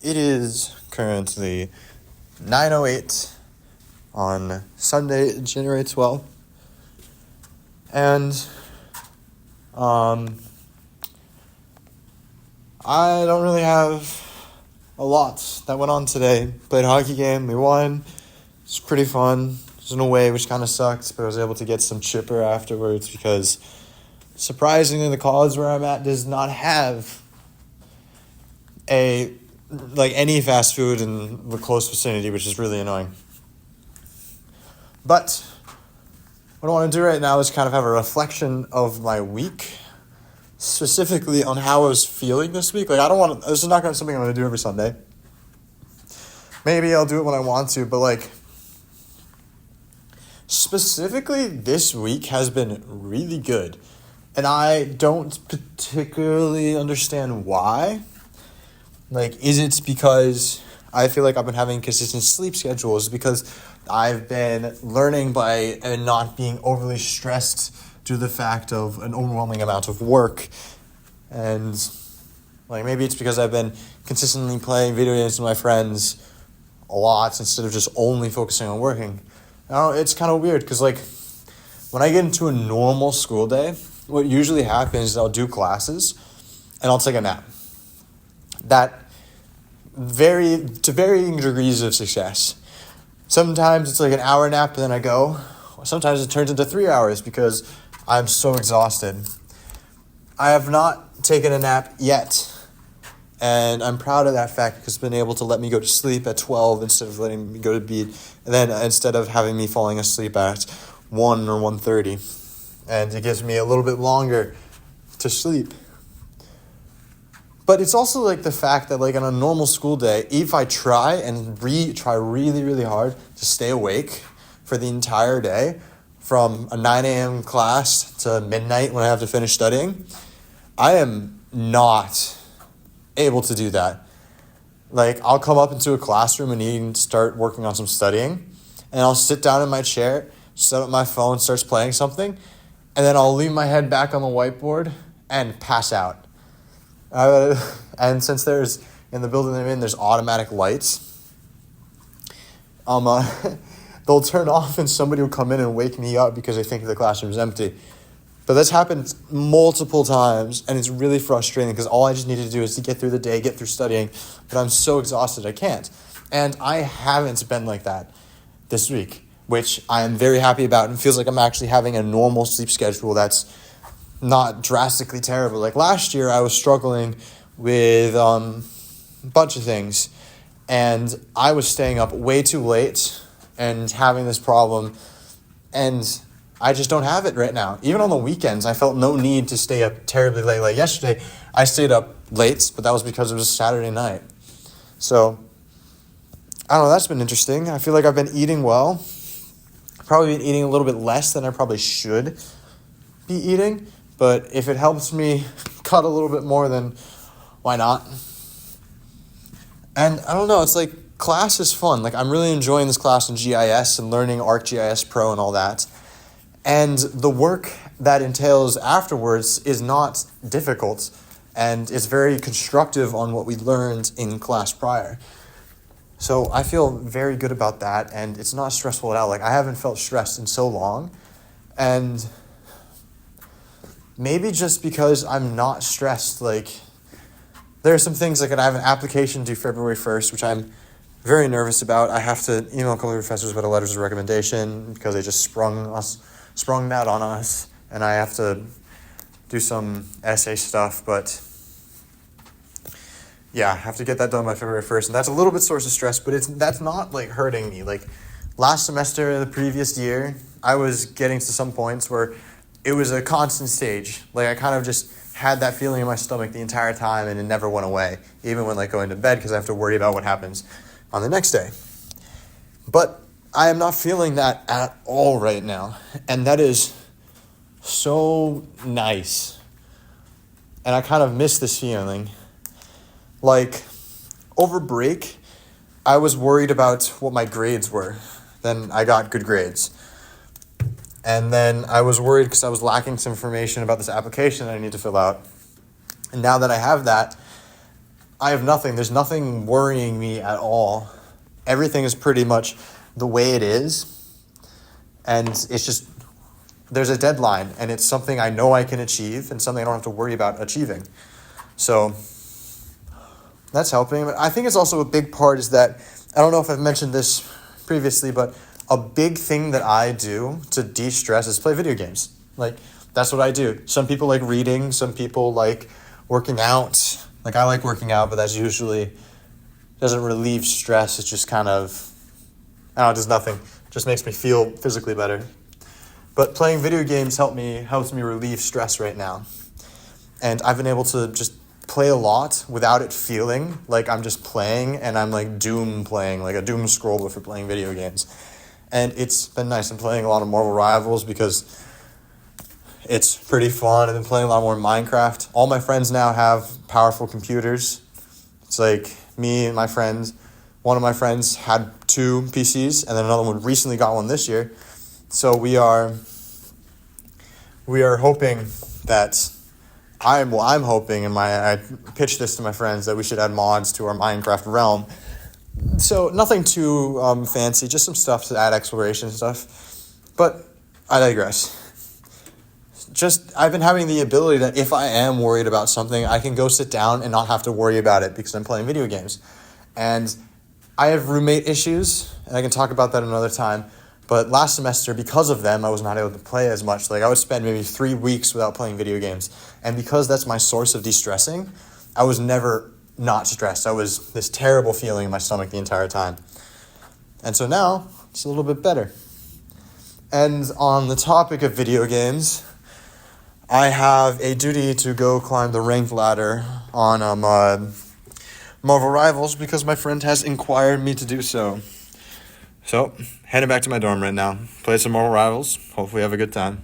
It is currently 9:08 on Sunday, January 12th. And I don't really have a lot that went on today. Played a hockey game, we won. It's pretty fun. It was in a way which kind of sucked, but I was able to get some chipper afterwards because surprisingly the college where I'm at does not have any fast food in the close vicinity, which is really annoying. But what I want to do right now is kind of have a reflection of my week, specifically on how I was feeling this week. This is not something I'm going to do every Sunday. Maybe I'll do it when I want to, but specifically this week has been really good. And I don't particularly understand why. Is it because I feel like I've been having consistent sleep schedules? Because I've been learning by not being overly stressed due to the fact of an overwhelming amount of work. And maybe it's because I've been consistently playing video games with my friends a lot instead of just only focusing on working. Now, it's kind of weird because when I get into a normal school day, what usually happens is I'll do classes and I'll take a nap. That to varying degrees of success. Sometimes it's an hour nap and then I go. Sometimes it turns into 3 hours because I'm so exhausted. I have not taken a nap yet. And I'm proud of that fact because it's been able to let me go to sleep at 12 instead of letting me go to bed. And then instead of having me falling asleep at 1 or 1:30. And it gives me a little bit longer to sleep. But it's also the fact that on a normal school day, if I try really, really hard to stay awake for the entire day, from a 9 a.m. class to midnight when I have to finish studying, I am not able to do that. I'll come up into a classroom and start working on some studying, and I'll sit down in my chair, set up my phone, starts playing something, and then I'll lean my head back on the whiteboard and pass out. And since in the building I'm in, there's automatic lights, they'll turn off and somebody will come in and wake me up because they think the classroom's empty. But that's happened multiple times, and it's really frustrating because all I just need to do is to get through the day, get through studying, but I'm so exhausted I can't. And I haven't been like that this week, which I am very happy about and feels like I'm actually having a normal sleep schedule that's not drastically terrible. Last year, I was struggling with a bunch of things, and I was staying up way too late and having this problem, and I just don't have it right now. Even on the weekends, I felt no need to stay up terribly late. Yesterday, I stayed up late, but that was because it was Saturday night. So, I don't know, that's been interesting. I feel like I've been eating well. I've probably been eating a little bit less than I probably should be eating. But if it helps me cut a little bit more, then why not? And I don't know, it's class is fun. I'm really enjoying this class in GIS and learning ArcGIS Pro and all that. And the work that entails afterwards is not difficult. And it's very constructive on what we learned in class prior. So I feel very good about that. And it's not stressful at all. I haven't felt stressed in so long. And maybe just because I'm not stressed, there are some things I have an application due February 1st, which I'm very nervous about. I have to email a couple of professors about a letters of recommendation because they just sprung that on us, and I have to do some essay stuff, but yeah, I have to get that done by February 1st, and that's a little bit source of stress, but that's not hurting me. Last semester, the previous year, I was getting to some points where it was a constant stage. I kind of just had that feeling in my stomach the entire time, and it never went away, even when going to bed, because I have to worry about what happens on the next day. But I am not feeling that at all right now, and that is so nice. And I kind of miss this feeling. Over break, I was worried about what my grades were. Then I got good grades. And then I was worried because I was lacking some information about this application that I need to fill out. And now that I have that, I have nothing. There's nothing worrying me at all. Everything is pretty much the way it is. And it's just, there's a deadline, and it's something I know I can achieve and something I don't have to worry about achieving. So that's helping. But I think it's also a big part is that, I don't know if I've mentioned this previously, but a big thing that I do to de-stress is play video games. Like, that's what I do. Some people like reading, some people like working out. Like, I like working out, but that's usually doesn't relieve stress. It's just kind of, I don't know, it does nothing. It just makes me feel physically better. But playing video games helps me relieve stress right now. And I've been able to just play a lot without it feeling like I'm just playing and I'm like doom playing, like a doom scroller for playing video games. And it's been nice. I'm playing a lot of Marvel Rivals because it's pretty fun. I've been playing a lot more Minecraft. All my friends now have powerful computers. It's like me and my friends. One of my friends had 2 PCs, and then another one recently got one this year. So we are hoping that I'm hoping, and I pitched this to my friends, that we should add mods to our Minecraft realm. So nothing too fancy, just some stuff to add exploration stuff. But I digress. I've been having the ability that if I am worried about something, I can go sit down and not have to worry about it because I'm playing video games. And I have roommate issues, and I can talk about that another time. But last semester, because of them, I was not able to play as much. Like, I would spend maybe 3 weeks without playing video games. And because that's my source of de-stressing, I was never not stressed. I was this terrible feeling in my stomach the entire time. And so now, it's a little bit better. And on the topic of video games, I have a duty to go climb the ranked ladder on Marvel Rivals because my friend has inquired me to do so. So, heading back to my dorm right now. Play some Marvel Rivals. Hopefully have a good time.